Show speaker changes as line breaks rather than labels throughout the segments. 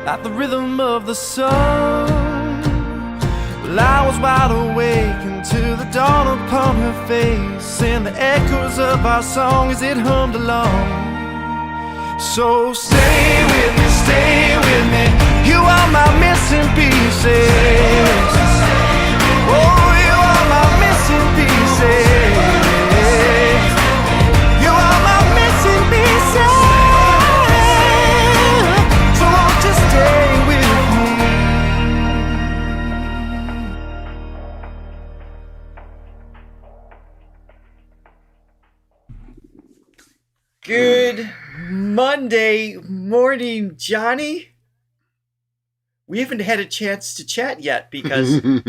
like the rhythm of the sun. Well, I was wide awake until the dawn upon her face, and the echoes of our song as it hummed along. So stay with me, you are my missing pieces. Oh, you are my missing pieces. You are my missing pieces. So won't you stay with me?
Good Monday morning, Johnny. We haven't had a chance to chat yet because we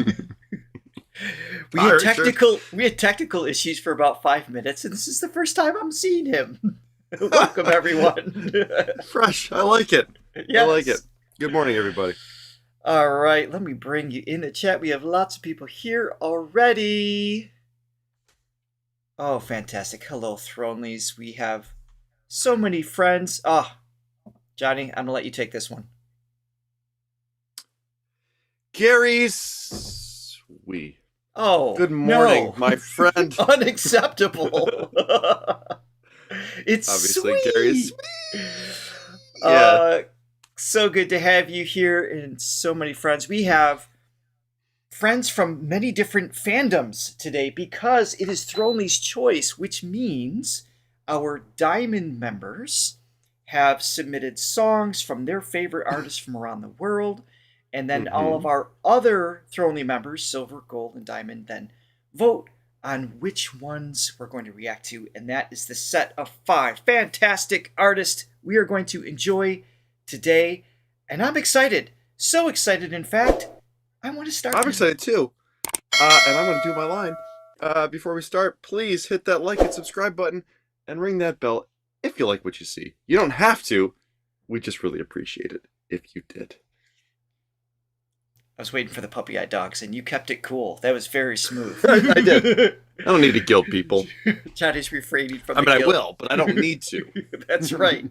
had technical issues for about 5 minutes, and this is the first time I'm seeing him. Welcome, everyone.
Fresh. I like it.
Yes.
I like it. Good morning, everybody.
All right, let me bring you in the chat. We have lots of people here already. Oh, fantastic. Hello, Thronelys. We have so many friends. Johnny, I'm going to let you take this one.
Gary's we.
Oh,
good morning,
no.
my friend.
Unacceptable. It's
obviously
sweet.
Gary's sweet. Yeah.
So good to have you here and so many friends. We have friends from many different fandoms today because it is Thronely's Choice, which means our Diamond members have submitted songs from their favorite artists from around the world. And then all of our other Thronely members, Silver, Gold, and Diamond, then vote on which ones we're going to react to. And that is the set of 5 fantastic artists we are going to enjoy today. And I'm excited. So excited, in fact, I want to start.
I'm excited too. And I'm going to do my line. Before we start, please hit that like and subscribe button and ring that bell if you like what you see. You don't have to. We just really appreciate it if you did.
I was waiting for the puppy-eyed dogs, and you kept it cool. That was very smooth.
I did. I don't need to guilt people.
Johnny's refraining from
I
the
mean,
guilt.
I will, but I don't need to.
That's right.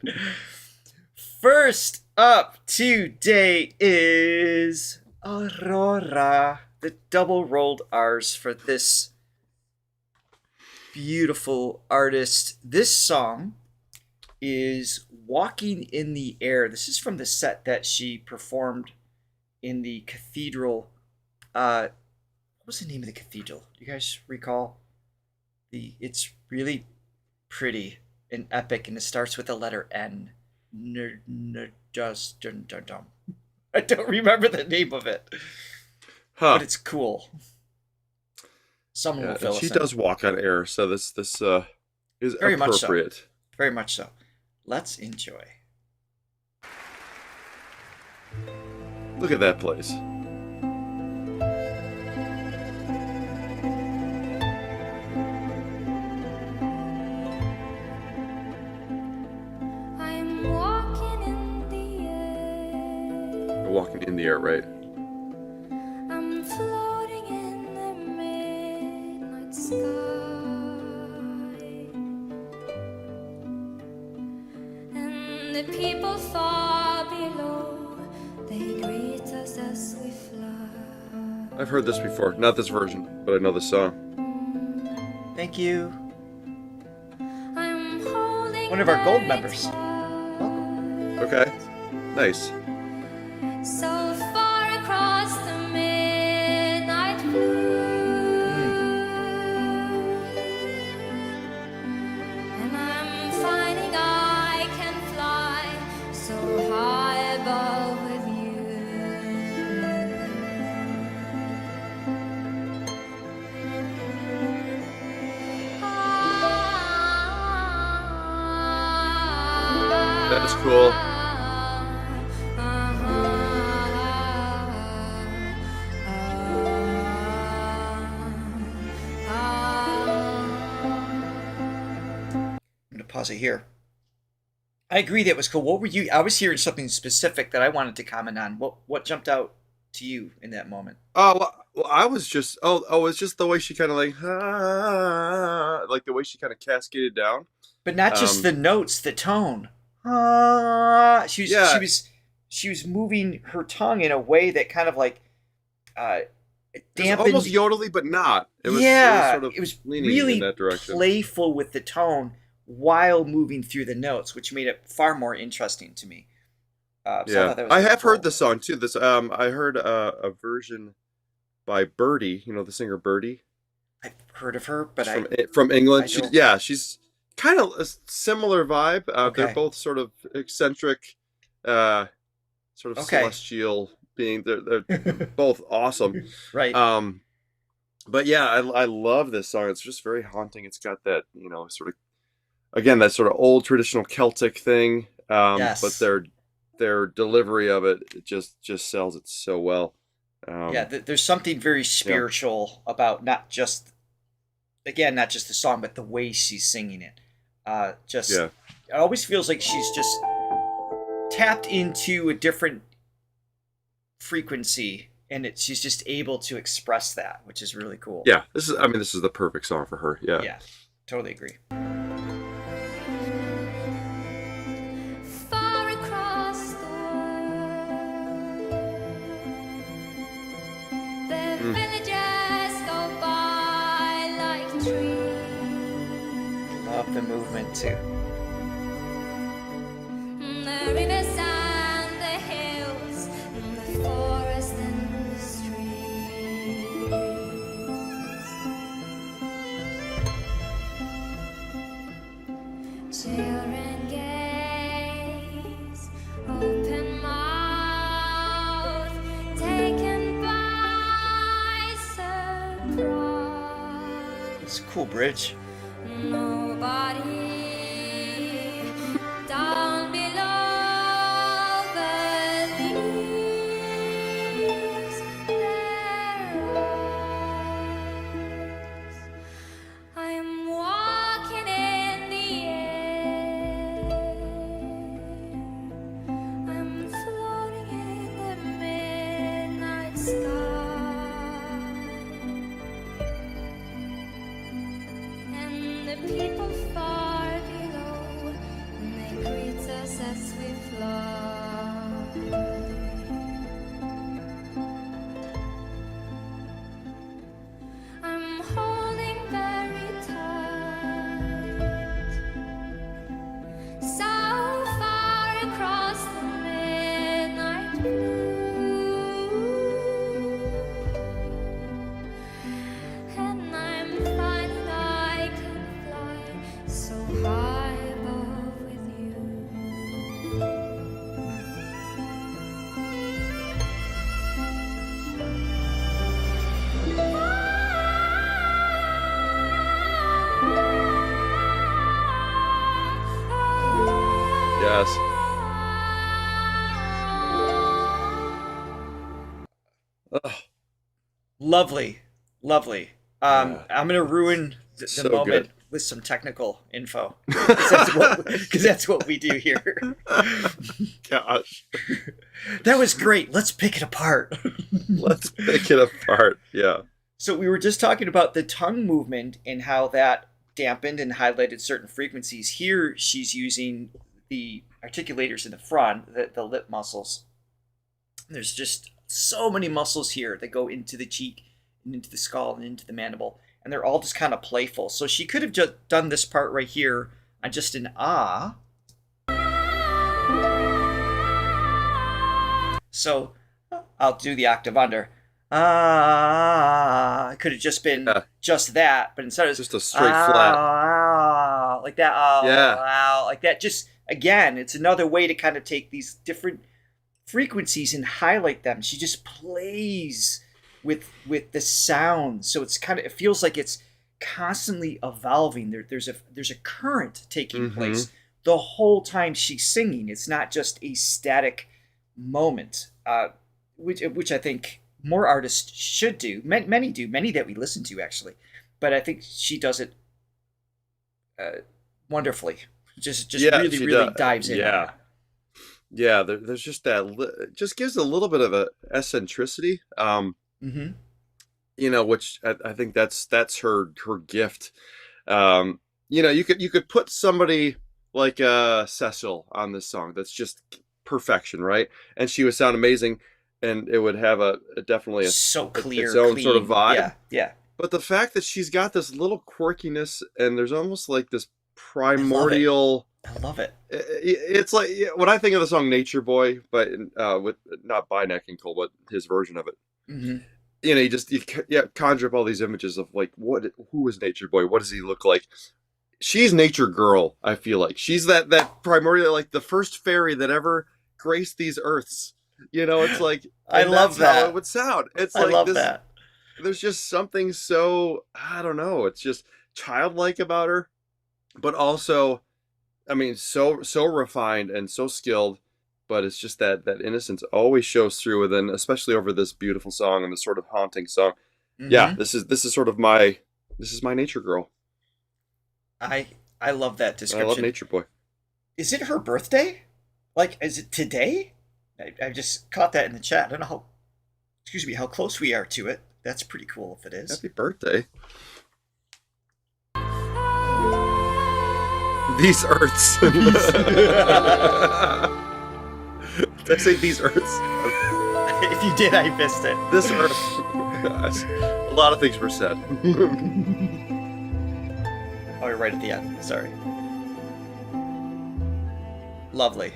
First up today is Aurora, the double-rolled R's for this beautiful artist. This song is Walking in the Air. This is from the set that she performed in the cathedral. What was the name of the cathedral? Do you guys recall? It's really pretty and epic, and it starts with the letter N. I don't remember the name of it, but it's cool. Someone will fill us in.
She does walk on air, so this is
very
appropriate.
much so. Very much so. Let's enjoy.
Look at that place.
I'm walking in the air.
You're walking in the air, right?
I'm floating in the midnight sky. And the people far below, they greet us as we fly.
I've heard this before. Not this version, but I know the song.
Thank you.
I'm holding
One of our gold
very
members.
tight.
Welcome.
Okay. Nice.
So far across the midnight blue, and I'm finding I can fly so high above with you.
That is cool.
I'm going to pause it here. I agree that was cool. What were you? I was hearing something specific that I wanted to comment on. What jumped out to you in that moment?
Well, I was just it's just the way she kind of like the way she kind of cascaded down.
But not just the notes, the tone. She was she was moving her tongue in a way that kind of like
It was
dampened.
almost yodely, but not. It was sort of
It was
leaning
really
in that direction.
playful with the tone while moving through the notes, which made it far more interesting to me. So I
Yeah,
thought that was
I
really
have heard
cool.
the song too. This I heard a version by Birdie. You know the singer Birdie
I've heard of her, but
from
I
England.
don't.
She's kind of a similar vibe. They're
Okay.
both sort of eccentric, uh, sort of
Okay.
celestial being. They're both awesome.
Right.
But yeah, I love this song. It's just very haunting. It's got that, sort of, again, that sort of old traditional Celtic thing. But
Yes.
their delivery of it just sells it so well.
Yeah, there's something very spiritual about not just the song, but the way she's singing it.
Yeah.
It always feels like she's just tapped into a different frequency, and she's just able to express that, which is really cool.
Yeah, this is the perfect song for her. Yeah.
Yeah, totally agree.
Far across the world, the villages go by like trees.
Love the movement too.
The rivers and the hills, the forest and the streams. Children gaze, open mouth, taken by surprise.
It's a cool bridge.
Nobody down below believes their eyes. I am walking in the air. I'm floating in the midnight sky. And the people far below, they greet us as we fly. I'm holding very tight, so far across the midnight blue. And I'm finding I can fly so high above with you.
Yes. Ugh,
Lovely, lovely.
Yeah.
I'm gonna ruin the
So
moment
good.
with some technical info because that's what we do here.
Gosh,
That was great. Let's pick it apart.
let's pick it apart. Yeah.
So we were just talking about the tongue movement and how that dampened and highlighted certain frequencies. Here she's using the articulators in the front, the lip muscles. There's just so many muscles here that go into the cheek and into the skull and into the mandible. And they're all just kind of playful. So she could have just done this part right here on just an ah. So I'll do the octave under. Ah, it could have just been just that, but instead it's
Just a straight flat.
like that. Ah,
Yeah.
like that. Just again, it's another way to kind of take these different frequencies and highlight them. She just plays with the sound, so it feels like it's constantly evolving. There's a current taking place the whole time she's singing. It's not just a static moment, which I think more artists should do. Many do, many that we listen to actually, but I think she does it wonderfully. Just really dives in.
Yeah. Yeah, there's just that. It just gives a little bit of a eccentricity. Which I think that's her gift. You could put somebody like Cecil on this song. That's just perfection, right? And she would sound amazing, and it would have definitely
so clear,
its own
clean.
sort of vibe.
Yeah, yeah.
But the fact that she's got this little quirkiness, and there's almost like this primordial.
I love it.
It's like when I think of the song "Nature Boy," but with not by Nat King Cole, but his version of it.
Mm-hmm.
You conjure up all these images of like who is Nature Boy? What does he look like? She's Nature Girl. I feel like she's that primordial, like the first fairy that ever graced these earths. It's like
I love that.
How it would sound. It's
I
like
love
this,
that.
There's just something so, I don't know, it's just childlike about her, but also, I mean, so refined and so skilled, but it's just that innocence always shows through within, especially over this beautiful song and this sort of haunting song. Mm-hmm. Yeah, this is sort of my Nature Girl.
I love that description.
I love Nature Boy.
Is it her birthday? Like, is it today? I just caught that in the chat. I don't know how close we are to it. That's pretty cool if it is.
Happy birthday. These Earths. Did I say these Earths?
If you did, I missed it.
This Earth. A lot of things were said.
Oh, you're right at the end. Sorry. Lovely.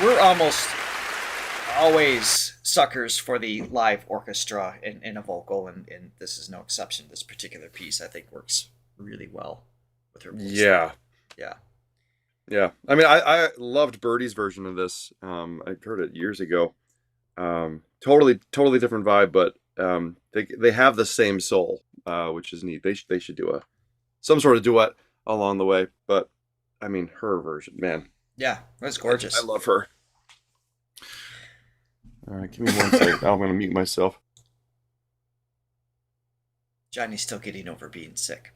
We're almost always suckers for the live orchestra in a vocal, and this is no exception. This particular piece, I think, works really well with her voice.
Yeah.
Yeah.
Yeah. I mean, I loved Birdie's version of this. I heard it years ago. Totally different vibe, but they have the same soul, which is neat. They should do some sort of duet along the way. But I mean, her version, man.
Yeah, that's gorgeous.
I love her. All right, give me 1 second. I'm going to mute myself.
Johnny's still getting over being sick.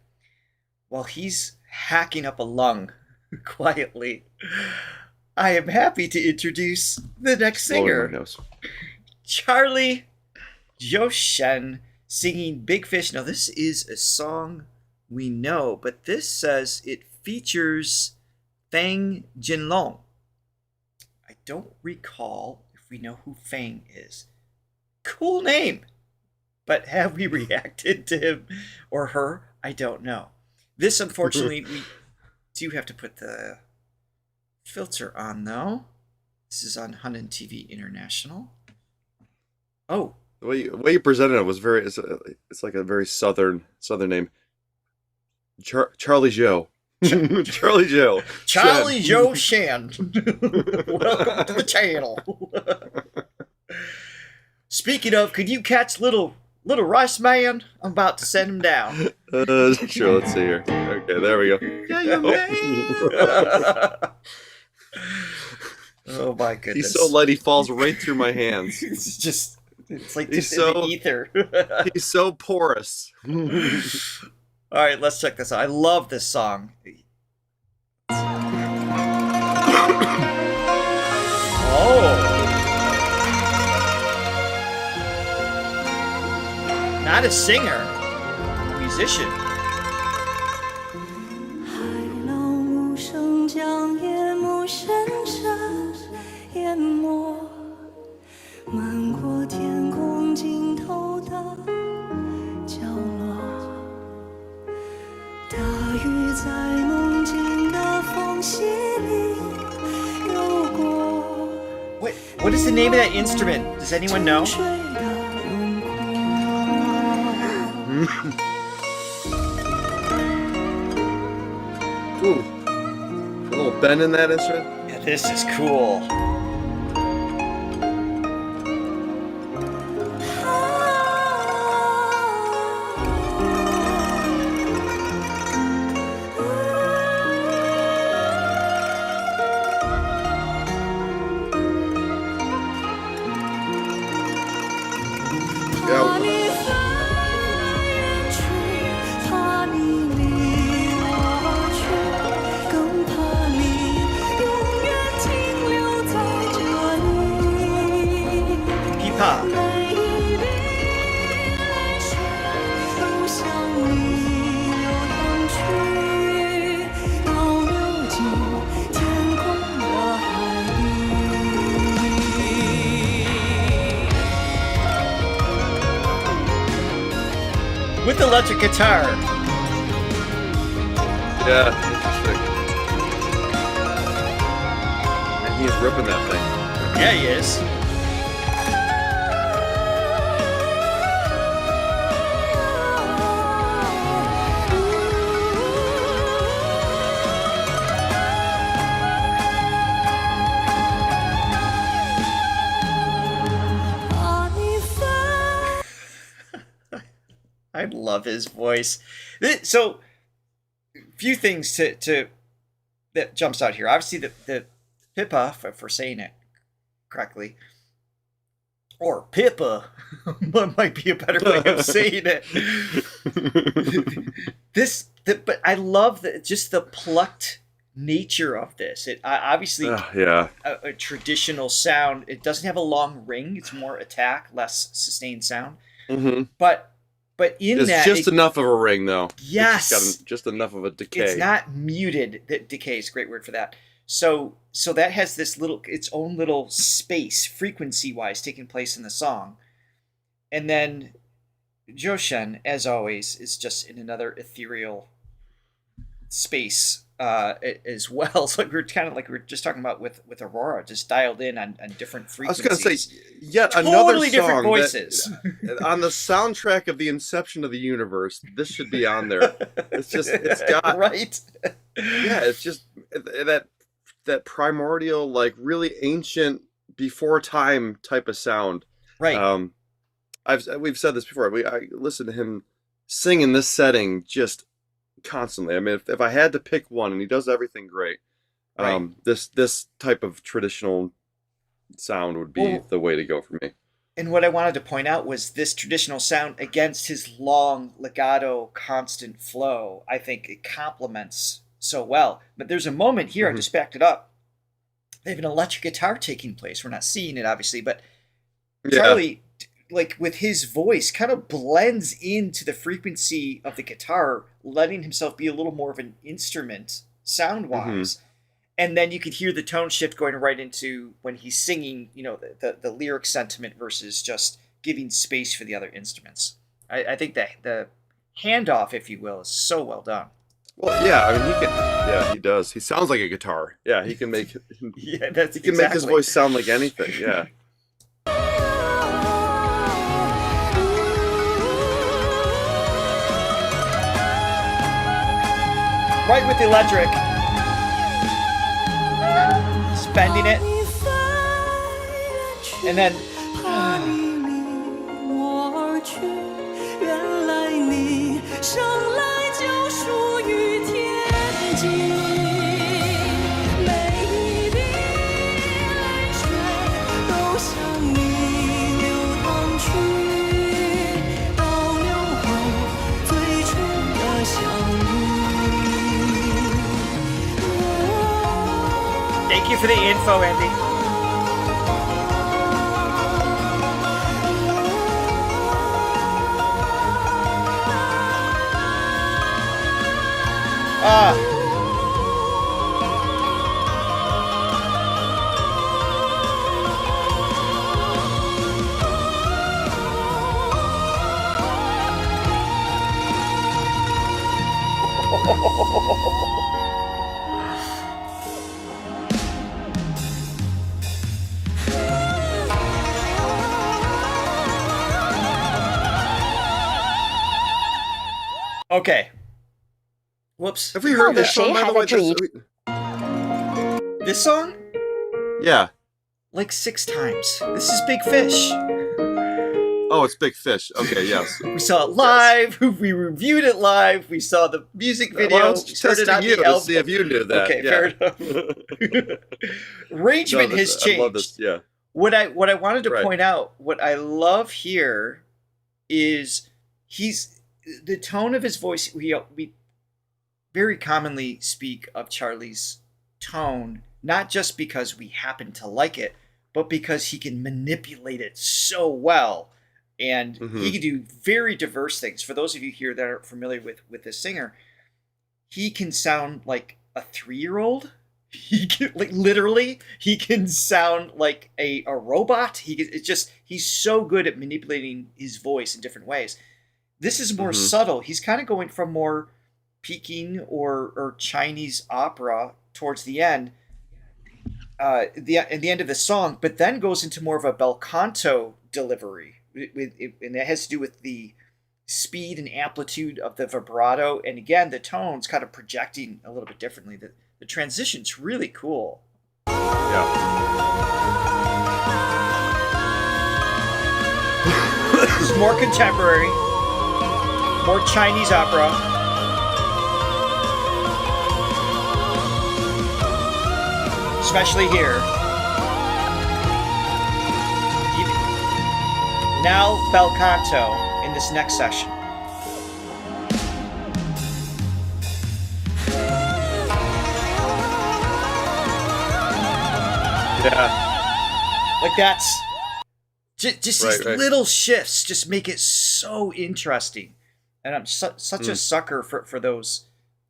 While he's hacking up a lung quietly, I am happy to introduce the next singer, Charlie Zhou Shen, singing Big Fish. Now, this is a song we know, but this says it features Fang Jinlong. I don't recall if we know who Fang is. Cool name. But have we reacted to him or her? I don't know. This, unfortunately, we do have to put the filter on, though. This is on Hunan TV International. Oh.
The way you presented it was it's like a very southern name. Charlie Zhou. Charlie Zhou.
Charlie Zhou Shen. Welcome to the channel. Speaking of, could you catch little Rice Man? I'm about to send him down.
Sure, let's see here. Okay, there we go.
Yeah, you Oh my goodness.
He's so light he falls right through my hands.
It's like
He's
just in the ether.
He's so porous.
All right, let's check this out. I love this song. Not a singer, a musician. What is the name of that instrument? Does anyone know?
Ooh, a little bend in that instrument.
Yeah, this is cool. with electric guitar.
Yeah, interesting. And he's ripping that thing.
Yeah, he is. I love his voice. So, few things to that jumps out here. Obviously, the Pippa, for saying it correctly, or Pippa, might be a better way of saying it. But I love just the plucked nature of this. It obviously a traditional sound. It doesn't have a long ring. It's more attack, less sustained sound.
Mm-hmm.
But in
it's
that,
just enough of a ring, though.
Yes,
it's got just enough of a decay.
It's not muted. That decay is a great word for that. So that has this its own little space, frequency-wise, taking place in the song, and then Zhou Shen, as always, is just in another ethereal space as well. So we're kind of like we were just talking about with Aurora, just dialed in on different frequencies.
I was going to say, yet
totally
another song
different voices.
On the soundtrack of the inception of the universe, this should be on there. It's got
right.
Yeah, it's just that primordial, like really ancient, before time type of sound.
Right.
We've said this before. I listen to him sing in this setting just constantly. I mean, if I had to pick one, and he does everything great,
right.
This type of traditional sound would be the way to go for me.
And what I wanted to point out was this traditional sound against his long legato constant flow. I think it complements so well. But there's a moment here, I just backed it up. They have an electric guitar taking place. We're not seeing it, obviously, but Charlie, like with his voice, kind of blends into the frequency of the guitar, letting himself be a little more of an instrument sound-wise. Mm-hmm. And then you could hear the tone shift going right into when he's singing, the lyric sentiment versus just giving space for the other instruments. I think that the handoff, if you will, is so well done.
Well, yeah, I mean, he does. He sounds like a guitar. Yeah, he can make make his voice sound like anything. Yeah.
Right with the electric. Spending it. And then thank you for the info, Andy. Okay. Whoops.
Have we heard this song, by the way?
This song?
Yeah.
Like 6 times. This is Big Fish.
Oh, it's Big Fish. Okay, yes.
We saw it live. Yes. We reviewed it live. We saw the music video.
Well, I was testing you to see if you knew that.
Okay, fair enough. Arrangement has changed.
I love this. Yeah.
What I wanted to point out, what I love here is the tone of his voice. We very commonly speak of Charlie's tone, not just because we happen to like it, but because he can manipulate it so well. And he can do very diverse things. For those of you here that are familiar with this singer, he can sound like a 3-year-old. He can, literally, he can sound like a robot. He's so good at manipulating his voice in different ways. This is more subtle. He's kind of going from more Peking or Chinese opera towards the end, in the end of the song, but then goes into more of a bel canto delivery, and that has to do with the speed and amplitude of the vibrato, and again the tones kind of projecting a little bit differently. The transition's really cool.
Yeah.
This is more contemporary, more Chinese opera. Especially here. Now bel canto in this next section.
Yeah.
Like that's just these
Right.
little shifts just make it so interesting. And I'm such a sucker for those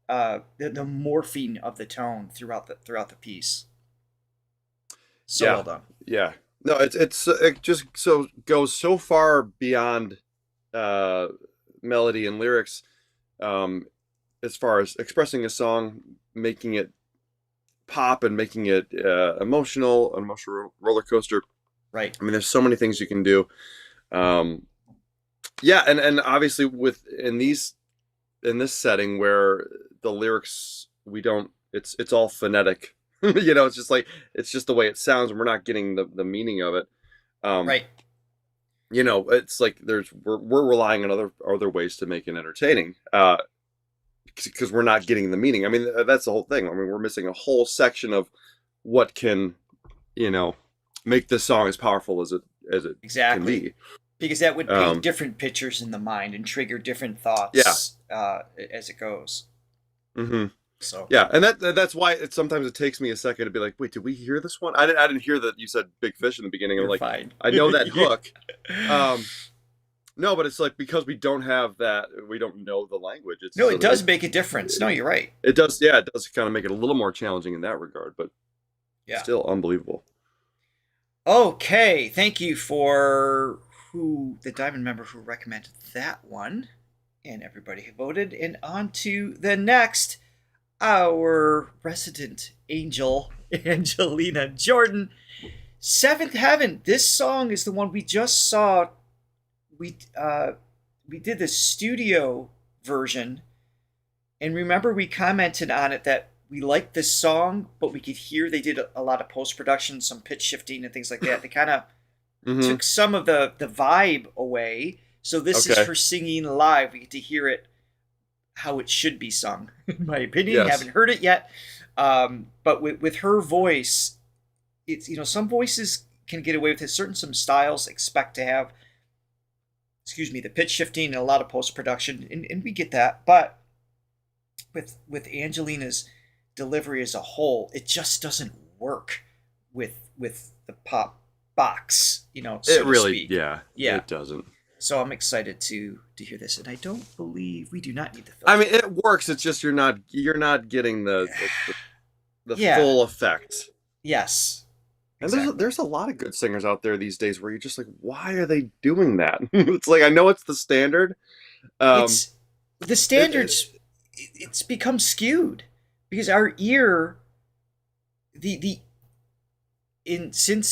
the morphing of the tone throughout the piece. So well done.
Yeah. No, it just so goes so far beyond melody and lyrics, as far as expressing a song, making it pop and making it emotional roller coaster.
Right.
I mean, there's so many things you can do. Yeah, and obviously in this setting where the lyrics it's all phonetic. It's just like it's just the way it sounds, and we're not getting the meaning of it.
Right.
It's like we're relying on other ways to make it entertaining, because we're not getting the meaning. I mean, that's the whole thing. I mean, we're missing a whole section of what can, make this song as powerful as it
Exactly.
can be.
Because that would paint different pictures in the mind and trigger different thoughts as it goes.
Mm-hmm.
So
yeah, and that's why sometimes it takes me a second to be like, wait, did we hear this one? I didn't hear that you said big fish in the beginning. I'm like,
fine.
I know that hook. No, but it's like because we don't have that, we don't know the language.
It does make a difference. No, you're right.
It does. Yeah, it does kind of make it a little more challenging in that regard, but still unbelievable.
Okay, thank you for the Diamond member who recommended that one, and everybody who voted. And on to the next. Our resident angel, Angelina Jordan, Seventh Heaven. This song is the one we just saw. We did the studio version, and remember we commented on it that we liked this song, but we could hear they did a lot of post-production, some pitch shifting and things like that. They kind of took some of the vibe away. So this is her singing live. We get to hear it how it should be sung, in my opinion.
Yes.
Haven't heard it yet. But with her voice, it's, some voices can get away with it. Some styles expect to have, the pitch shifting and a lot of post-production, and we get that. But with Angelina's delivery as a whole, it just doesn't work with the pop box, so
it really,
to speak.
yeah, it doesn't.
So I'm excited to hear this, and I don't believe we do not need the filter.
I mean, it works. It's just you're not getting the full effect.
Yes,
and
exactly.
there's a lot of good singers out there these days where you're just like, why are they doing that? It's like I know it's the standard.
It's the standards. It's become skewed because our ear, since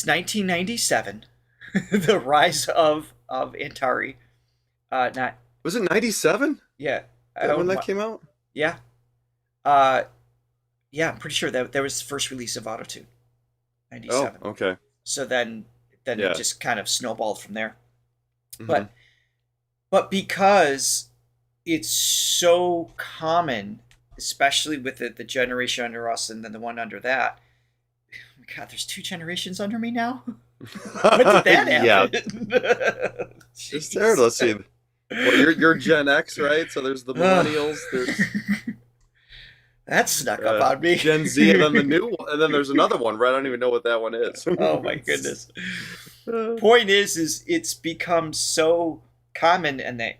1997, the rise of Antari,
was it 97?
Yeah,
when that came out.
Yeah, I'm pretty sure that was the first release of Autotune. 97.
Oh, okay.
So then it just kind of snowballed from there. Mm-hmm. But because it's so common, especially with the generation under us and then the one under that. Oh my God, there's 2 generations under me now? What did that happen?
Yeah. Just there, let's see. Well, you're Gen X, right? So there's the millennials. There's
that snuck up on me.
Gen Z, and then the new one, and then there's another one, right? I don't even know what that one is.
Oh my goodness. Point is it's become so common in the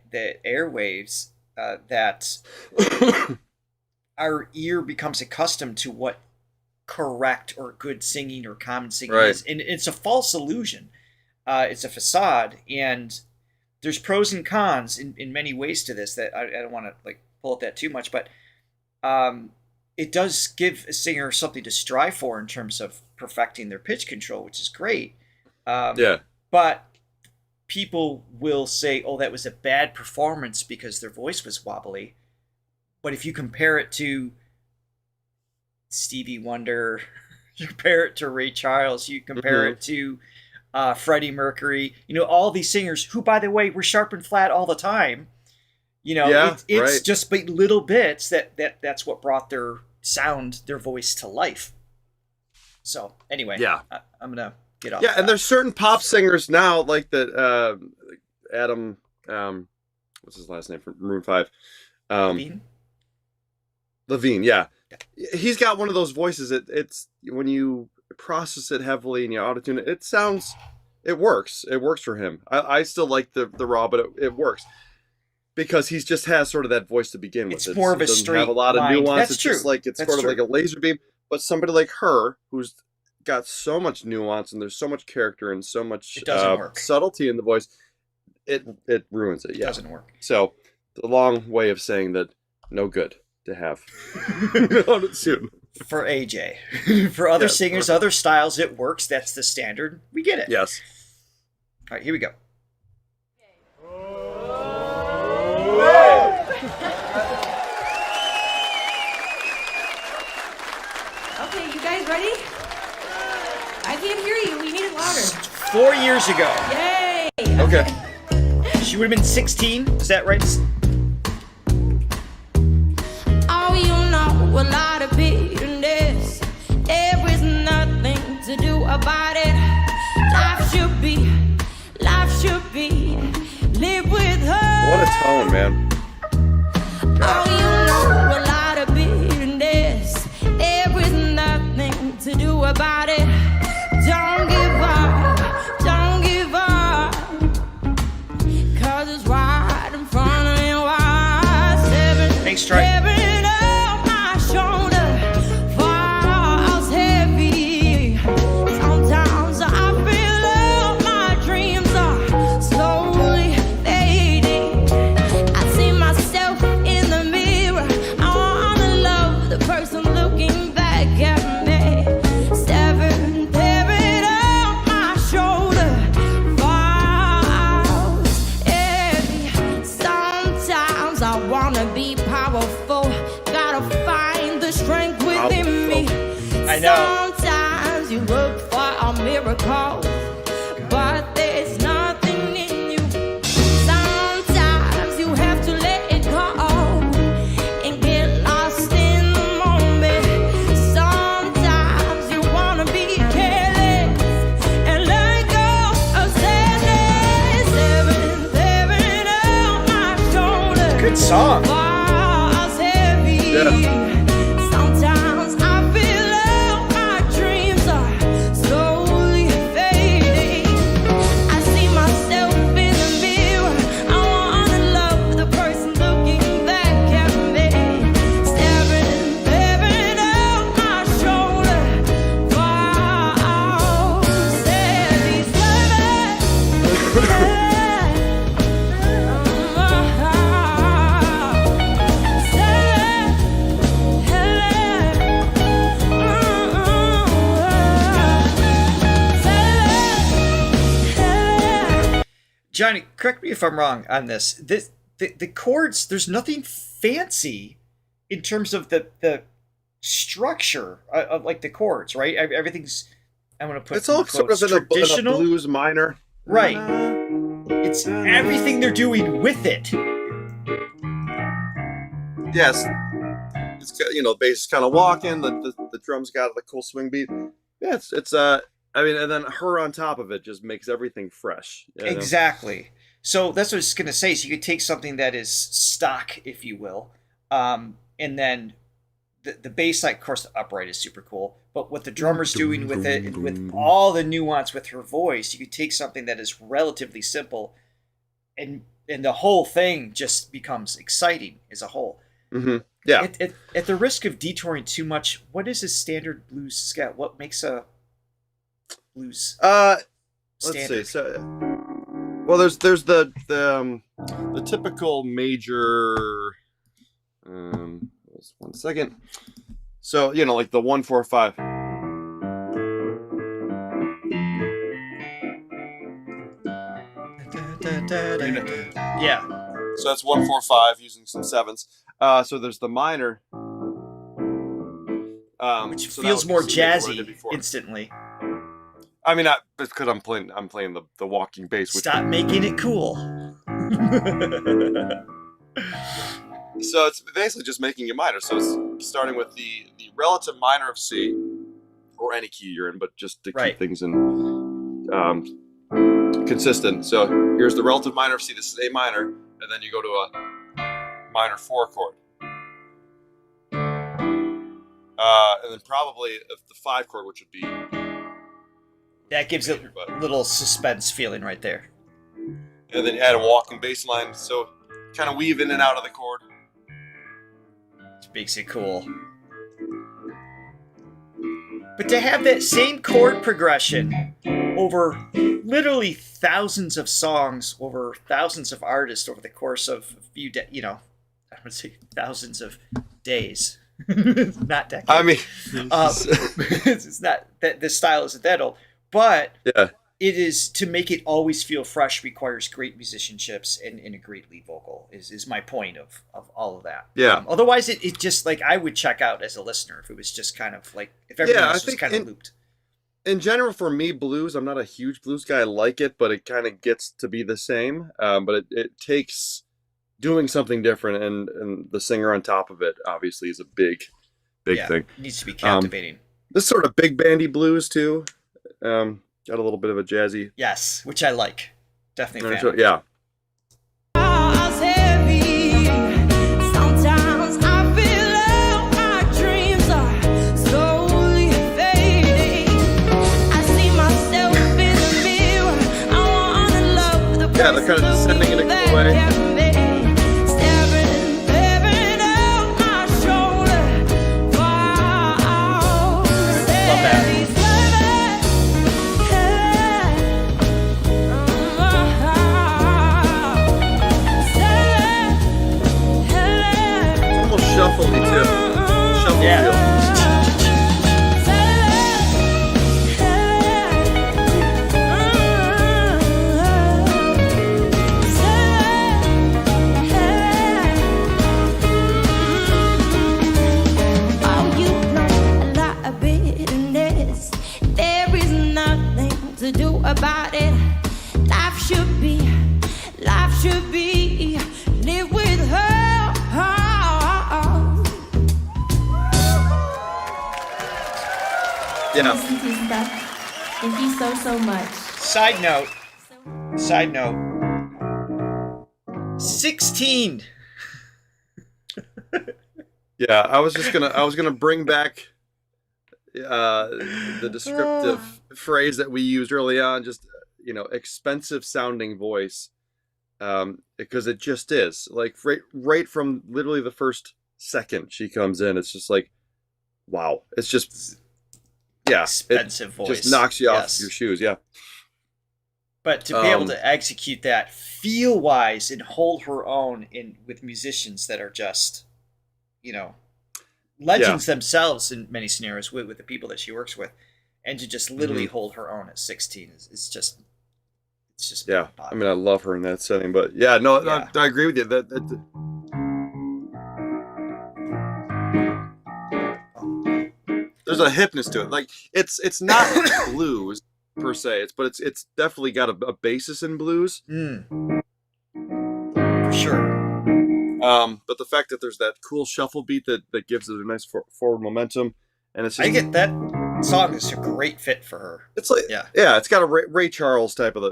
airwaves that our ear becomes accustomed to what correct or good singing or common singing is, and it's a false illusion. It's a facade, and there's pros and cons in many ways to this that I don't want to like pull at that too much, but it does give a singer something to strive for in terms of perfecting their pitch control, which is great. But people will say, oh, that was a bad performance because their voice was wobbly. But if you compare it to Stevie Wonder, you compare it to Ray Charles, you compare it to Freddie Mercury, all these singers who, by the way, were sharp and flat all the time. It's just little bits that's what brought their sound, their voice to life. So anyway, I'm going to get off.
Yeah, and there's certain pop singers now, like that Adam, what's his last name from Maroon 5? Levine, yeah. He's got one of those voices. It's when you process it heavily and you auto-tune it, it works. It works for him. I still like the raw, but it works. Because he just has sort of that voice to begin with.
It's more of a straight line. Have a lot of
nuance. It's just like it's sort of like a laser beam. But somebody like her, who's got so much nuance and there's so much character and so much subtlety in the voice, it ruins it. Yeah,
it doesn't work.
So the long way of saying that no good to have on it soon.
For AJ, for other singers, other styles, it works. That's the standard. We get it.
Yes.
All right, here we go.
Okay, you guys ready? I can't hear you. We need it louder.
4 years ago.
Yay!
Okay.
She would have been 16. Is that right?
Oh, you know a lot of bitterness. There is nothing to do about it. Life should be, live with her.
What a tone, man.
Oh, you know a lot of bitterness. There is nothing to do about it. Don't give up, 'cause it's right in front of your eyes.
Thanks, Trey. I know.
Sometimes you look for a miracle, but there's nothing in you. Sometimes you have to let it go and get lost in the moment. Sometimes you wanna be careless and let go of sadness. Tearing up my shoulder.
Good song.
Falls heavy.
Yeah.
Johnny, correct me if I'm wrong on this. The chords, there's nothing fancy in terms of the structure of like the chords, right? Everything's, I'm going to put
it's all sort of in a blues minor.
Right. It's everything they're doing with it.
Yes. It's, the bass is kind of walking, the drums got a cool swing beat. Yeah, it's and then her on top of it just makes everything fresh.
Exactly. So that's what I was going to say. So you could take something that is stock, if you will, and then the bass line, of course, the upright is super cool. But what the drummer's doing with it, and with all the nuance with her voice, you could take something that is relatively simple, and the whole thing just becomes exciting as a whole.
Mm-hmm. Yeah.
At the risk of detouring too much, what is a standard blues scale? What makes a blues
let's
standard?
see. So Well, there's the typical major. Just 1 second. So like the 1-4-5.
Yeah.
So that's 1-4-5 using some sevenths. So there's the minor,
Which
so that
feels
would be
more
C major, what I did
jazzy
before.
instantly.
I mean, it's because I'm playing the walking bass. Which
Stop making it cool.
So it's basically just making it minor. So it's starting with the relative minor of C, or any key you're in, but just to
Right.
keep things in consistent. So here's the relative minor of C. This is A minor, and then you go to a minor 4 chord, and then probably the 5 chord, which would be
That gives a little suspense feeling right there.
and then add a walking bass line. So kind of weave in and out of the chord.
Which makes it cool. But to have that same chord progression over literally thousands of songs, over thousands of artists over the course of a few I would say thousands of days, not decades.
I mean,
it's not that the style isn't that old, but
yeah.
it is, to make it always feel fresh requires great musicianships and a great lead vocal is my point of all of that.
Yeah.
Otherwise it just, like, I would check out as a listener if it was just kind of like, if everything else was kind of looped.
In general, for me, blues, I'm not a huge blues guy. I like it, but it kind of gets to be the same. But it takes doing something different, and the singer on top of it obviously is a big thing.
It needs to be captivating.
This sort of big bandy blues too. Got a little bit of a jazzy.
Yes, which I like. Definitely fan.
Yeah.
Sometimes I feel all my dreams are slowly fading. I see myself in the mirror. I wanna love the
Yeah, they're kind of descending in a cool way. Shuffly too. Shuffle feel.
Oh, you know a lot of bitterness. There is nothing to do about it. Life should be live with her.
Yeah.
Listen to stuff. Thank you so much.
Side note. 16.
Yeah, I was gonna bring back the descriptive phrase that we used early on, just expensive sounding voice, because it just is, like, right from literally the first second she comes in, it's just like, wow, it's just, yeah,
Expensive voice.
just knocks you off your shoes. Yeah.
But to be able to execute that feel wise and hold her own with musicians that are just, legends themselves in many scenarios with the people that she works with, and to just literally hold her own at 16 it's just
Yeah. I mean, I love her in that setting, but yeah, no,
Yeah.
I agree with you. That there's a hipness to it. Like, it's not blues per se, but it's definitely got a basis in blues.
For sure.
But the fact that there's that cool shuffle beat that gives it a nice forward momentum, and it's just,
I get that song is a great fit for her.
it's like,
Yeah.
it's got a Ray Charles type of the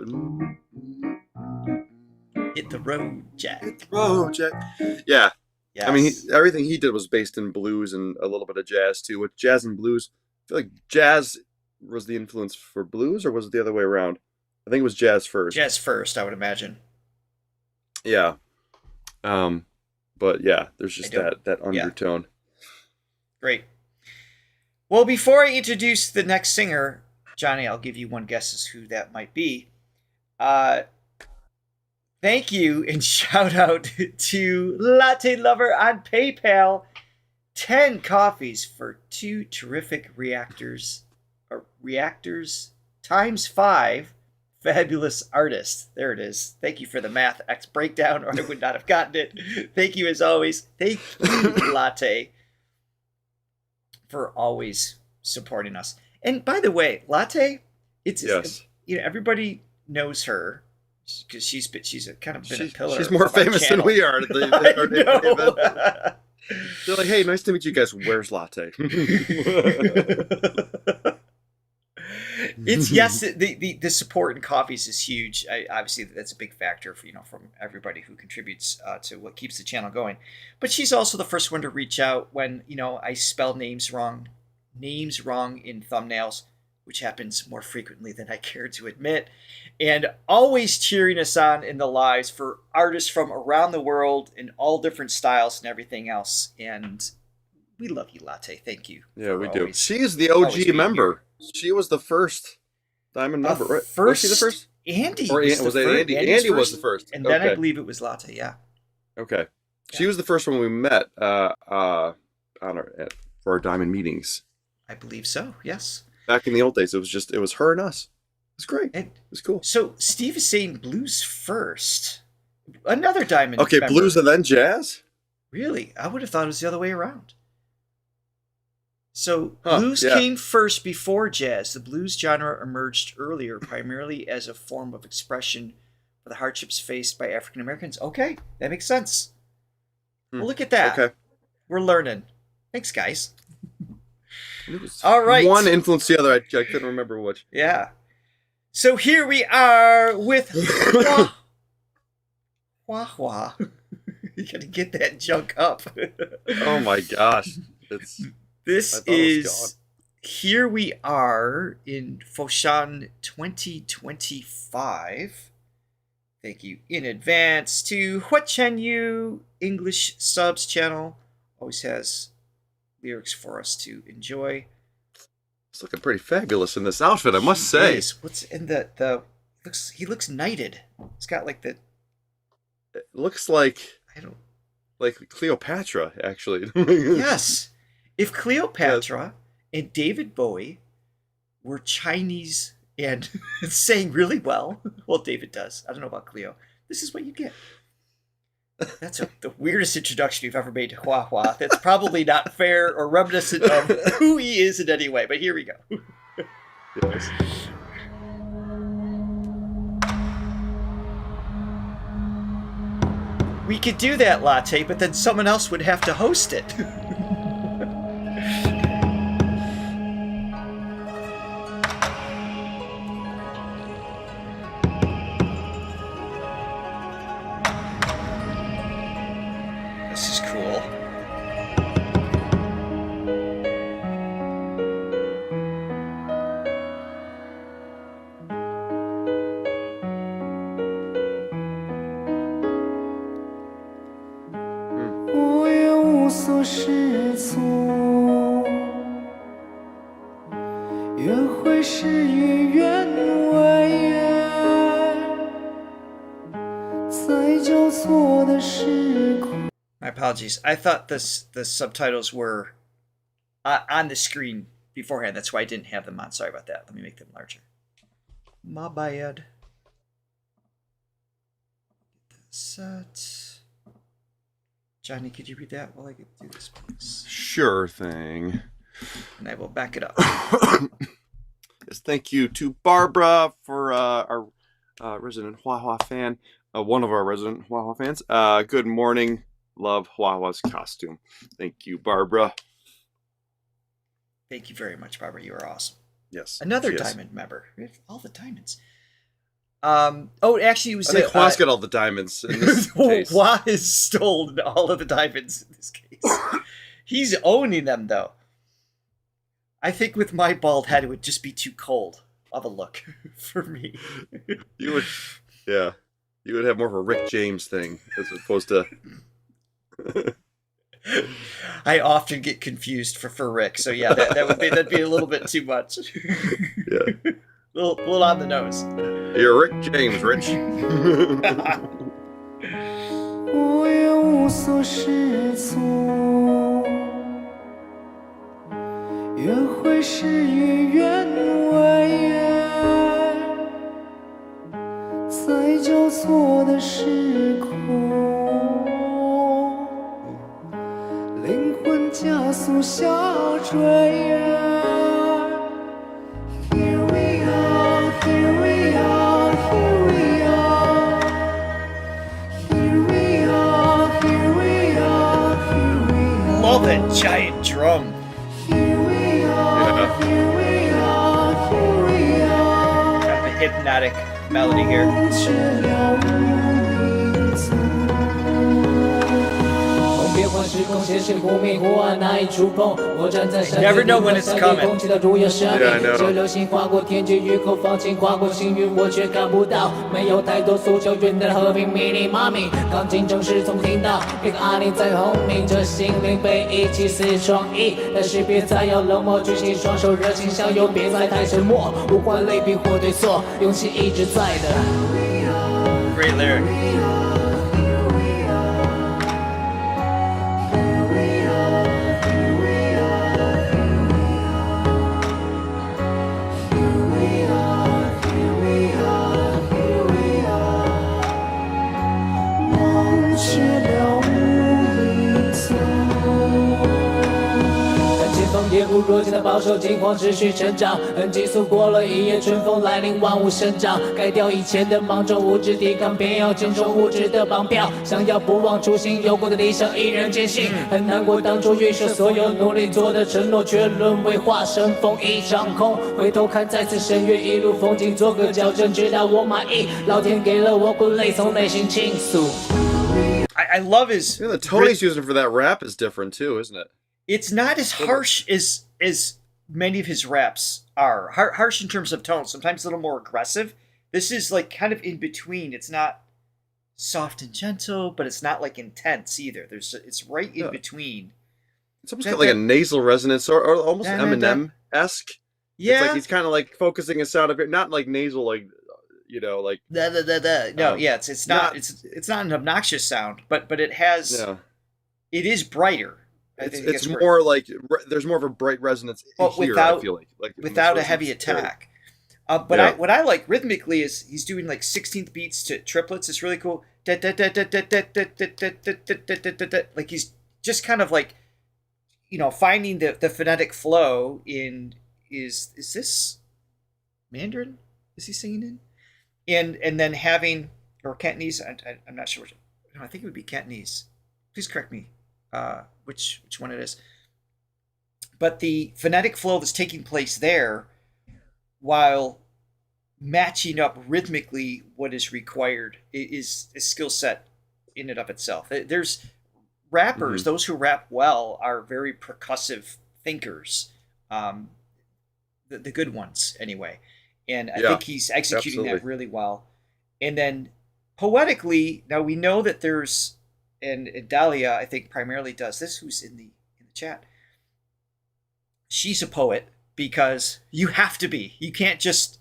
Hit the road, Jack.
Jack. Yeah.
Yes.
I mean, everything he did was based in blues and a little bit of jazz too. With jazz and blues, I feel like jazz was the influence for blues, or was it the other way around? I think it was jazz first.
Jazz first, I would imagine.
Yeah. But yeah, there's just that undertone.
Great. Well, before I introduce the next singer, Johnny, I'll give you one guess as who that might be. Thank you and shout out to Latte Lover on PayPal. 10 coffees for 2 terrific reactors times 5 fabulous artists. There it is. Thank you for the math X breakdown, or I would not have gotten it. Thank you as always. Thank you, Latte, for always supporting us. And by the way, Latte,
Yes.
everybody knows her because she's a kind of been a pillar.
She's more
of our
famous than
channel.
we are. At the
I know.
They're like, hey, nice to meet you guys. Where's Latte?
It's yes, the support in coffees is huge. Obviously, that's a big factor for from everybody who contributes to what keeps the channel going. But she's also the first one to reach out when I spell names wrong in thumbnails, which happens more frequently than I care to admit, and always cheering us on in the lives for artists from around the world in all different styles and everything else. And we love you, Latte. Thank you.
Yeah, we do.
always-
She is the
always
OG
being
member. She was the first diamond member, right? Was she the first?
Andy
Or
was,
was
the
it
first.
Andy?
Andy's
Andy was
first,
the first.
and then I
Okay.
believe it was Latte. Yeah.
Okay. She was the first one we met for our diamond meetings.
I believe so. Yes.
Back in the old days, it was her and us. It was great.
And
It was cool.
so Steve is saying blues first. Another diamond.
Okay,
member.
blues and then jazz?
Really? I would have thought it was the other way around. So
Huh,
blues
yeah.
came first before jazz. The blues genre emerged earlier, primarily as a form of expression for the hardships faced by African Americans. Okay, that makes sense. Well, look at that.
Okay.
We're learning. Thanks, guys.
It was
All right.
One influenced the other. I couldn't remember which.
Yeah. So here we are with Hua. You gotta get that junk up.
Oh my gosh. It's
This
I thought it was
is here we are in Foshan 2025. Thank you in advance to Hua Chenyu English Subs channel. Always has lyrics for us to enjoy.
It's looking pretty fabulous in this outfit, I must say.
Yes. What's in the he looks knighted. He's got like the
It looks like
I don't
Cleopatra, actually.
Yes. If Cleopatra and David Bowie were Chinese and sang really well, David does. I don't know about Cleo. This is what you get. That's the weirdest introduction you've ever made to Hua Hua. That's probably not fair or reminiscent of who he is in any way, but here we go.
Yes.
We could do that, Latte, but then someone else would have to host it. This is cool. My apologies. I thought the subtitles were on the screen beforehand. That's why I didn't have them on. Sorry about that. Let me make them larger. My bad. Set. Johnny, could you read that while I get through this, please?
Sure thing.
And I will back it up.
Yes, thank you to Barbara for our resident Hua Hua fan. One of our resident Hua Hua fans. Good morning. Love Hua Hua's costume. Thank you, Barbara.
Thank you very much, Barbara. You are awesome.
Yes.
Another
she is.
diamond member. We have all the diamonds. Actually, it was.
I think Hua's got all the diamonds in this case.
Hua has stolen all of the diamonds in this case. He's owning them, though. I think with my bald head, it would just be too cold of a look for me.
You would, yeah. You would have more of a Rick James thing as opposed to.
I often get confused for Rick, so yeah, that'd be a little bit too much.
Yeah.
little on the nose.
You're Rick James, Rich.
所适从，约会事与愿违，在交错的时空，灵魂加速下坠。Here we are, here we are, here we are. Here we are, here we are, here we are.
Love that giant drum.
Here we are, here we are, here we are.
Kind of a hypnotic melody here.
却了无影踪。
变幻时空，现实忽明忽暗，难以触碰。我站在山
Never
顶
know when it's coming.
空气的如有生
Yeah, I
命。
know.
这流星划过天际，雨口放晴，划过幸运，我却看不到。没有太多诉求，愿的和平迷你妈咪。钢琴正是从听到，别个阿玲在轰鸣着心灵被遗弃似创意。但是别再要冷漠，举起双手热情相拥，别再太沉默，无关类比或对错，勇气一直在的。
Great lyric.夜不若见的保守惊慌持续成长，很急速过了一夜，春风来临，万物生长。改掉以前的莽撞无知抵抗，偏要坚守物质的绑票。想要不忘初心，有过的理想依然坚信。很难过当初预设所有努力做的承诺，却沦为化身风一场空。回头看再次深渊，一路风景做个矫正，直到我满意。老天给了我滚泪，从内心倾诉。I love his.
The tone he's using for that rap is different too, isn't it?
It's not as harsh as many of his raps are. Harsh in terms of tone. Sometimes a little more aggressive. This is like kind of in between. It's not soft and gentle, but it's not like intense either. It's right in between.
It's almost got like a nasal resonance or almost Eminem-esque.
Yeah.
It's like he's kind of like focusing his sound a bit, not like nasal, like, you know, like.
No, yeah, it's not an obnoxious sound, but it has.
Yeah.
It is brighter.
It's more like there's more of a bright resonance here. I feel like
without a heavy attack. But what I like rhythmically is he's doing like 16th beats to triplets. It's really cool. Like he's just kind of like, you know, finding the phonetic flow in is this Mandarin? Is he singing in? And then having or Cantonese. I'm not sure. No, I think it would be Cantonese. Please correct me. Which one it is. But the phonetic flow that's taking place there, while matching up rhythmically what is required, is a skill set in and of itself. There's rappers, those who rap well are very percussive thinkers, the good ones anyway. And I think he's executing that really well. And then poetically, now we know that there's, and Dahlia, I think, primarily does this, who's in the chat. She's a poet because you have to be. You can't just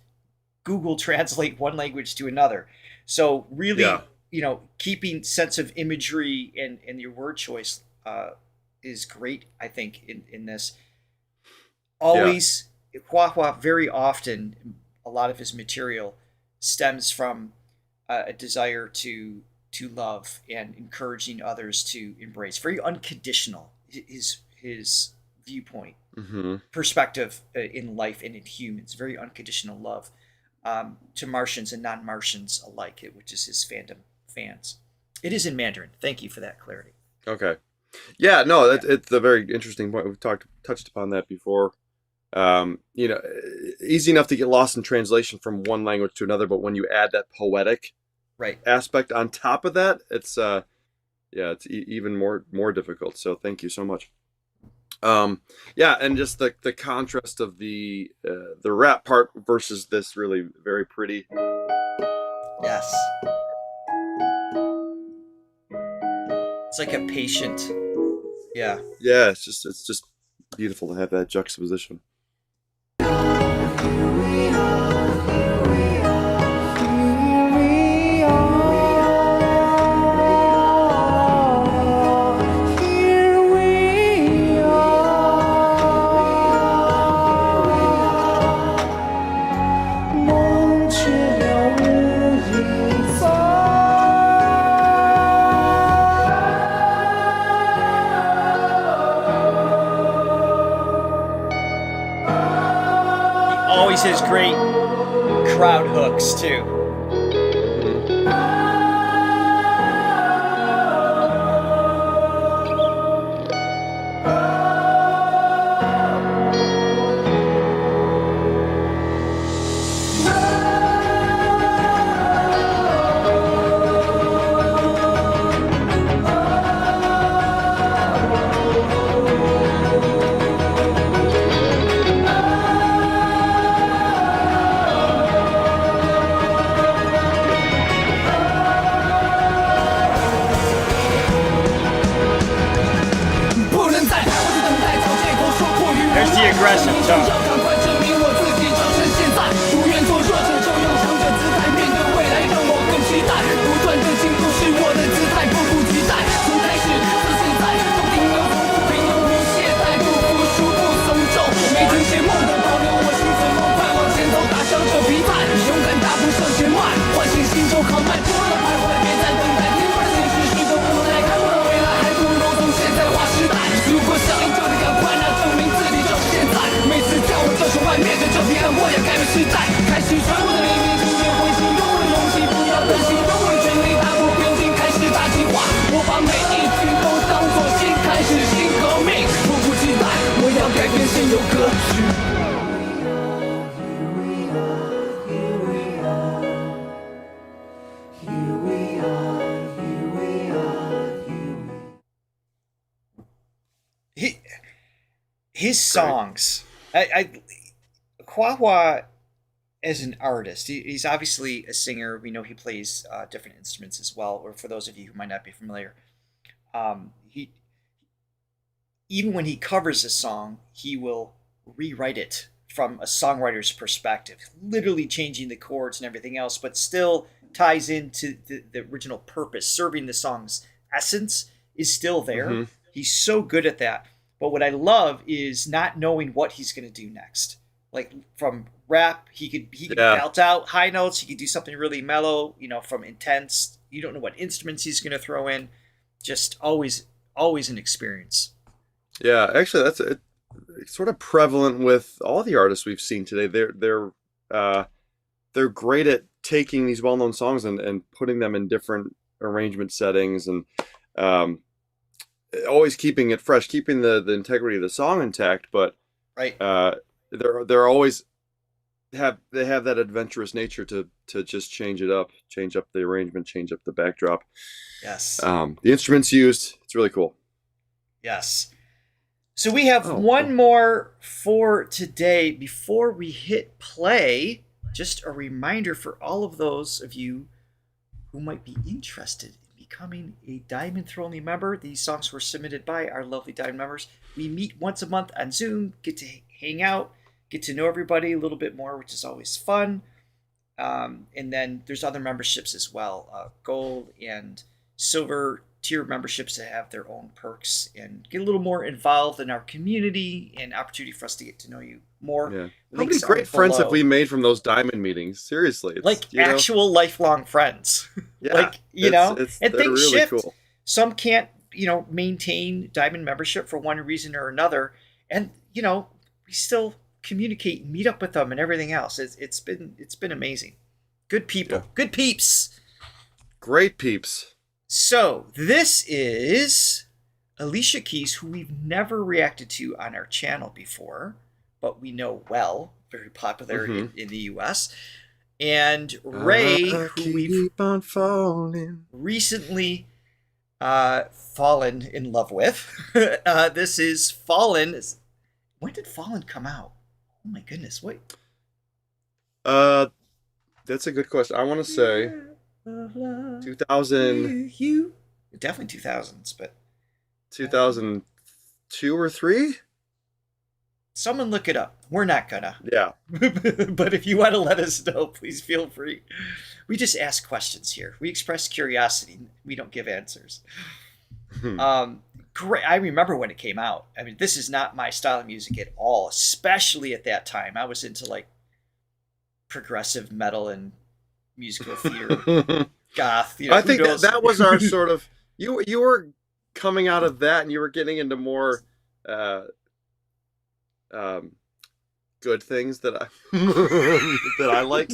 Google translate one language to another. So really, you know, keeping sense of imagery and your word choice is great, I think, in this. Always, Hua very often, a lot of his material stems from a desire to love and encouraging others to embrace. Very unconditional, his viewpoint, perspective in life and in humans. Very unconditional love to Martians and non-Martians alike, which is his fans. It is in Mandarin. Thank you for that clarity.
Okay. Yeah, no, it's a very interesting point. We've touched upon that before. You know, easy enough to get lost in translation from one language to another, but when you add that poetic aspect on top of that, it's it's even more difficult. So thank you so much. And just the contrast of the rap part versus this really very pretty.
Yes. It's like a patient. Yeah.
Yeah, it's just beautiful to have that juxtaposition.
always has great crowd hooks too. There's the aggressive tone.
赶快证明我自己，掌声现在，不愿做弱者，就用强者姿态面对未来，让我更期待。不断的进步是我的姿态，迫不及待。从开始到现在，都顶流从不平庸，不懈怠，不服输，不从众。没停歇梦的保留我心存梦，快往前走，打消这疲态，勇敢大步向前迈，唤醒心中豪迈，除了徘徊，别再等待，听我的心事，是个无奈，看不到未来，还不如从现在划时代。如果想赢就得赶快，那证明自己就是现在。每次跳舞就是外面对这彼岸，我也改变时代，开始传我的黎明，今夜回心，用我的勇气，不要担心，用我的权利打破边境，开始大计划。我把每一句都当作新开始，新革命，迫不及待，我要改变现有格局。
His songs, Hua as an artist, he's obviously a singer. We know he plays different instruments as well. Or for those of you who might not be familiar, he even when he covers a song, he will rewrite it from a songwriter's perspective, literally changing the chords and everything else, but still ties into the original purpose. Serving the song's essence is still there. Mm-hmm. He's so good at that. But what I love is not knowing what he's going to do next. Like from rap, he could belt out high notes. He could do something really mellow, from intense. You don't know what instruments he's going to throw in. Just always an experience.
Yeah, actually, that's sort of prevalent with all the artists we've seen today. They're great at taking these well-known songs and putting them in different arrangement settings and always keeping it fresh, keeping the integrity of the song intact, but
right.
They're always have that adventurous nature to just change up the arrangement, change up the backdrop.
Yes.
The instruments used, it's really cool.
Yes. So we have one more for today. Before we hit play, just a reminder for all of those of you who might be interested becoming a Diamond Throne member. These songs were submitted by our lovely Diamond members. We meet once a month on Zoom, get to hang out, get to know everybody a little bit more, which is always fun. And then there's other memberships as well, gold and silver tier memberships that have their own perks and get a little more involved in our community and opportunity for us to get to know you more.
Yeah. How many great friends have we made from those Diamond meetings? Seriously.
Actual lifelong friends.
Yeah.
And things
really
shift.
Cool.
Some can't, maintain Diamond membership for one reason or another. And, we still communicate, meet up with them and everything else. It's been amazing. Good people. Yeah. Good peeps.
Great peeps. So,
this is Alicia Keys, who we've never reacted to on our channel before, but we know well, very popular in the U.S. And Raye, who we've
on falling.
recently fallen in love with. This is Fallin. When did Fallin come out? Oh my goodness, wait.
That's a good question. I want to say 2000.
Definitely 2000s, but
2002 or 3?
Someone look it up. We're not gonna.
Yeah.
But if you want to let us know, please feel free. We just ask questions here. We express curiosity. We don't give answers. Great. I remember when it came out. I mean, this is not my style of music at all, especially at that time. I was into progressive metal and musical theater, goth.
I think that was our sort of. You were coming out of that, and you were getting into more good things that I that I liked.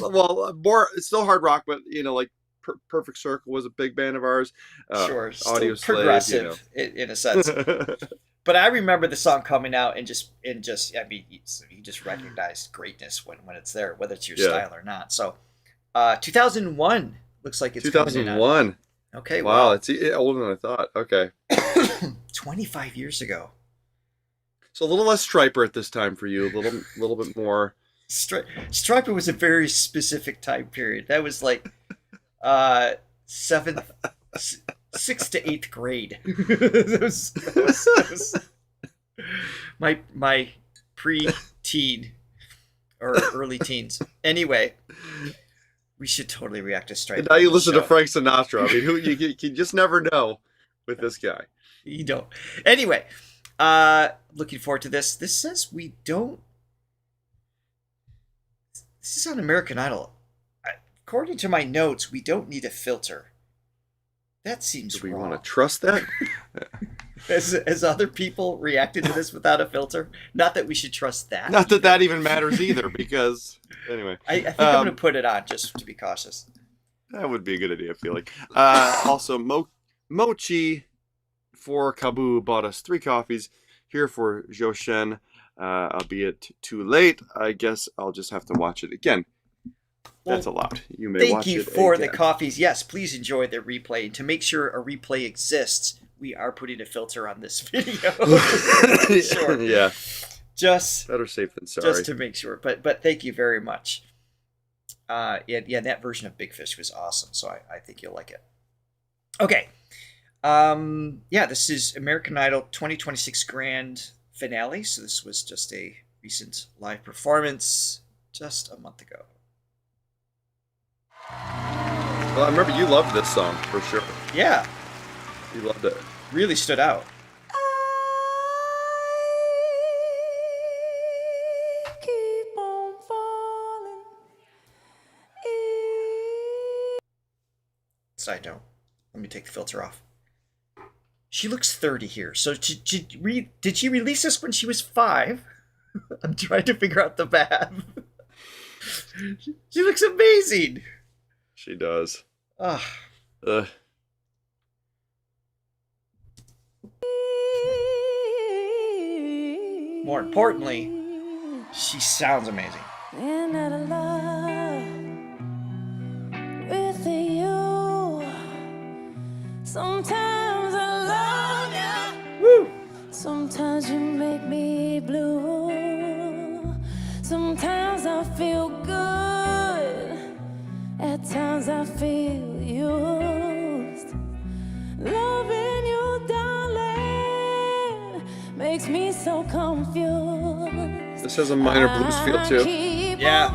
Well, more it's still hard rock, but like Perfect Circle was a big band of ours.
Sure,
Audio
still
Slave,
progressive in a sense. But I remember the song coming out and just I mean, you just recognized greatness when it's there, whether it's your style or not. So, 2001 looks like it's
2001.
Okay,
wow, it's older than I thought. Okay,
25 years ago.
So a little less Striper at this time for you, a little bit more.
Striper was a very specific time period. That was like 6th to 8th grade. that was my pre-teen or early teens. Anyway, we should totally react to Striper.
And now you listen to Frank Sinatra. I mean, who you just never know with this guy.
You don't. Anyway. Looking forward to this. This says we don't. This is on American Idol. According to my notes, we don't need a filter. That seems
Do we
wrong.
want to trust that?
Has other people reacted to this without a filter? Not that we should trust that.
Not that that even matters either, because anyway.
I think I'm going to put it on just to be cautious.
That would be a good idea, I feel like. Also, Mochi for Kabu bought us 3 coffees here for Zhou Shen. Albeit too late, I guess I'll just have to watch it again. That's allowed. You may watch it.
Thank you for
again.
the coffees. Yes, please enjoy the replay. And to make sure a replay exists, we are putting a filter on this video. Sure.
Yeah.
Just
better safe than sorry.
Just to make sure. But thank you very much. Yeah, that version of Big Fish was awesome. So I think you'll like it. Okay. Yeah, this is American Idol 2026 Grand Finale. So this was just a recent live performance just a month ago.
Well, I remember you loved this song for sure.
Yeah.
You loved it.
Really stood out.
Keep on falling.
Side note. Let me take the filter off. She looks 30 here. So did she release this when she was 5? I'm trying to figure out the math. She looks amazing.
She does.
Ugh. More importantly, she sounds amazing.
And out of love with you. Sometimes I love you.
Woo!
Sometimes you make me blue. Sometimes I feel good. At times I feel used. Loving you, darling, makes me so confused.
This has a minor blues feel too.
Yeah.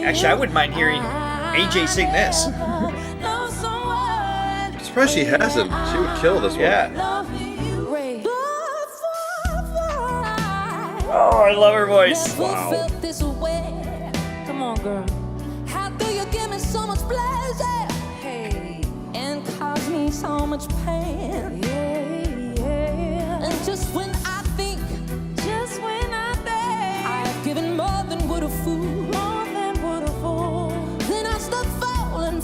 Actually, I wouldn't mind hearing AJ sing this.
I'm surprised she hasn't. She would kill this one.
Yeah. Oh, I love her voice.
Wow. Come on, girl. How do you give me so much pleasure? Hey. And cause me so much pain? Yeah. And just when I think, I've given more than would a fool. Then I start falling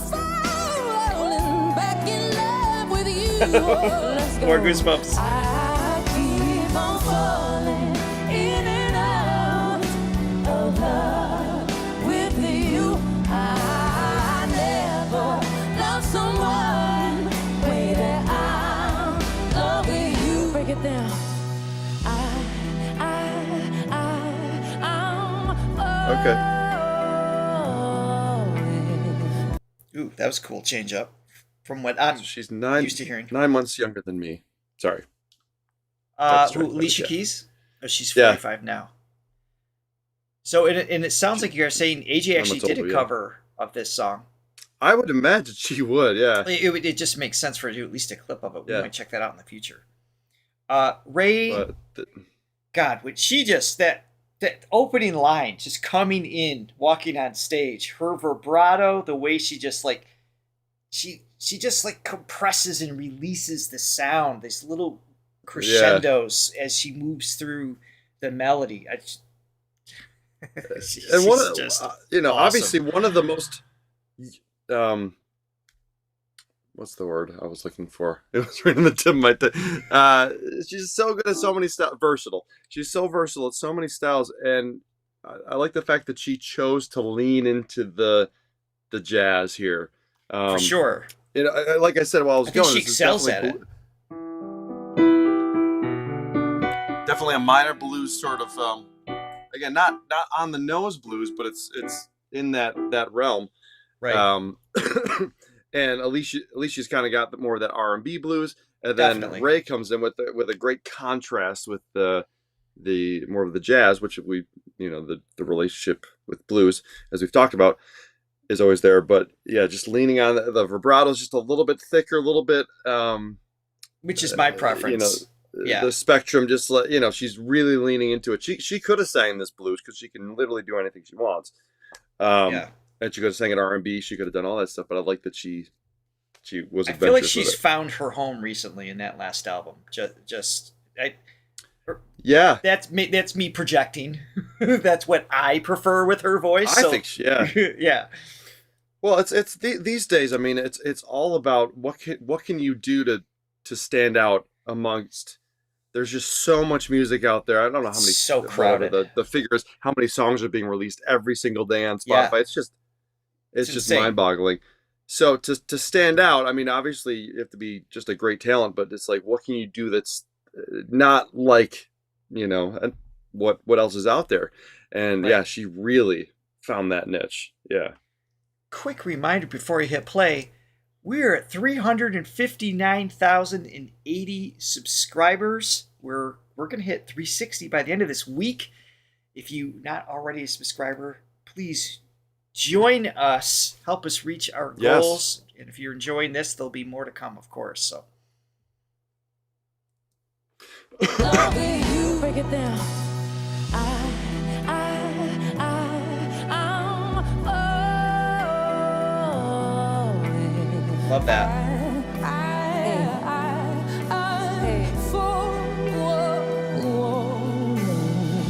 back in love with you. Let's go.
More goosebumps.
I keep on falling in and out of love with you. I never loved someone the way that I'm loving you. Break it down.
Okay.
Ooh, that was a cool change up from what I'm
She's
used to hearing.
9 months younger than me. Sorry.
Alicia
Yeah.
Keys? Oh, she's
Yeah.
45 now. So, and it sounds like you're saying AJ actually
months
did
older,
a
yeah.
cover of this song.
I would imagine she would, yeah.
It just makes sense for her to do at least a clip of it. We
Yeah.
might check that out in the future. Raye,
But
God, when she just, that opening line, just coming in, walking on stage, her vibrato, the way she just like, she she just like compresses and releases the sound, these little crescendos as she moves through the melody.
And one of
just
obviously one of the most what's the word I was looking for? It was right in the tip of my tongue. She's so good at so many styles. Versatile. She's so versatile at so many styles, and I like the fact that she chose to lean into the jazz here.
For sure.
Like I said while I was going,
she excels at it.
Definitely a minor blues sort of. Again, not on the nose blues, but it's in that realm.
Right.
And Alicia's kind of got more of that R&B blues, and then
Definitely.
Raye comes in with a great contrast with the more of the jazz, which the relationship with blues, as we've talked about, is always there. But yeah, just leaning on the vibrato is just a little bit thicker, a little bit.
Which is my preference.
The spectrum, just she's really leaning into it. She could have sang this blues because she can literally do anything she wants. And she could have sang it R&B. She could have done all that stuff. But I like that she was.
I feel like she's found her home recently in that last album.
Yeah,
that's me projecting. That's what I prefer with her voice.
I think, yeah,
yeah.
Well, it's these days. I mean, it's all about what can you do to stand out amongst. There's just so much music out there. I don't know how many.
So crowded.
The figures, how many songs are being released every single day on Spotify.
Yeah.
It's just mind-boggling. So to stand out, I mean, obviously you have to be just a great talent, but it's like, what can you do that's not like, and what else is out there? And
right.
Yeah, she really found that niche. Yeah.
Quick reminder before you hit play, we're at 359,080 subscribers. We're going to hit 360 by the end of this week. If you're not already a subscriber, please join us. Help us reach our goals. Yes. And if you're enjoying this, there'll be more to come, of course. So.
Break it down.
Love that.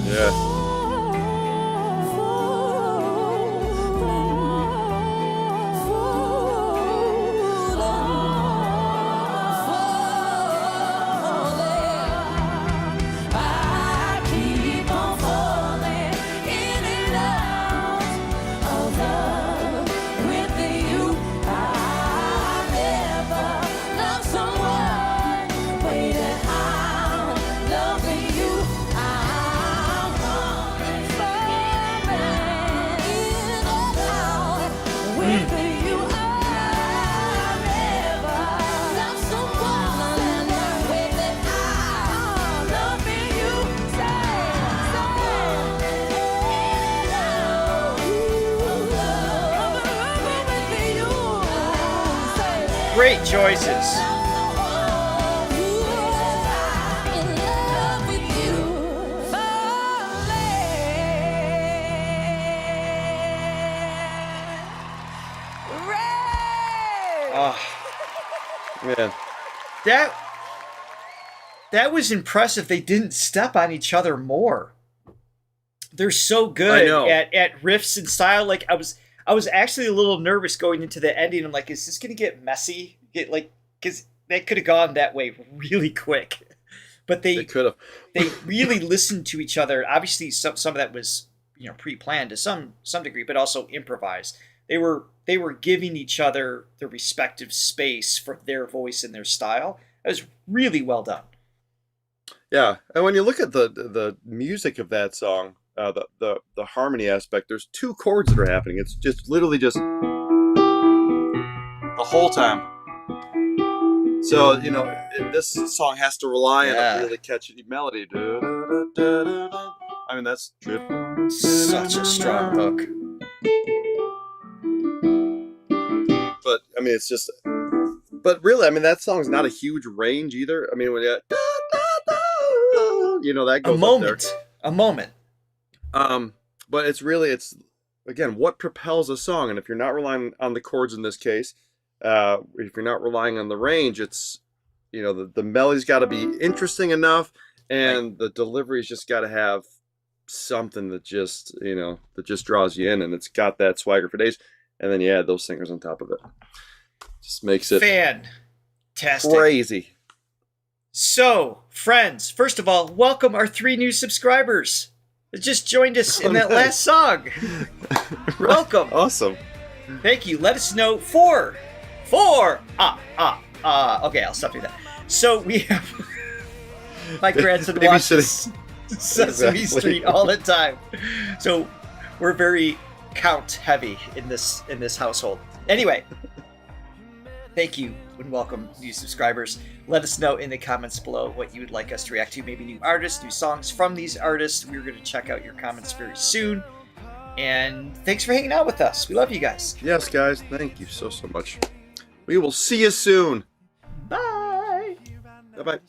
Yeah.
Great choices. Oh,
man.
That was impressive. They didn't step on each other more. They're so good at riffs and style. Like I was actually a little nervous going into the ending. I'm like, is this gonna get messy? Because that could have gone that way really quick. But they
could have.
They really listened to each other. Obviously, some of that was pre-planned to some degree, but also improvised. They were giving each other the respective space for their voice and their style. It was really well done.
Yeah, and when you look at the music of that song, the harmony aspect, there's two chords that are happening. It's just literally just the whole time. So this song has to rely on a really catchy melody. I mean, that's
such a strong hook.
But I mean, it's just. But really, I mean, that song's not a huge range either. I mean, when that goes up there.
A moment.
But it's again, what propels a song, and if you're not relying on the chords in this case, if you're not relying on the range, it's, you know, the melodi's got to be interesting enough, and the delivery's just got to have something that just, you know, that just draws you in, and it's got that swagger for days. And then you add those singers on top of it. Just makes it
fantastic.
Crazy.
So, friends, first of all, welcome our 3 new subscribers that just joined us in that last song.
Right.
Welcome.
Awesome.
Thank you. Let us know. 4. Okay, I'll stop doing that. So we have my grandson watches Sesame Street all the time. So we're very count heavy in this household. Anyway, thank you and welcome new subscribers. Let us know in the comments below what you would like us to react to. Maybe new artists, new songs from these artists. We're going to check out your comments very soon. And thanks for hanging out with us. We love you guys.
Yes, guys. Thank you so much. We will see you soon.
Bye.
Bye-bye.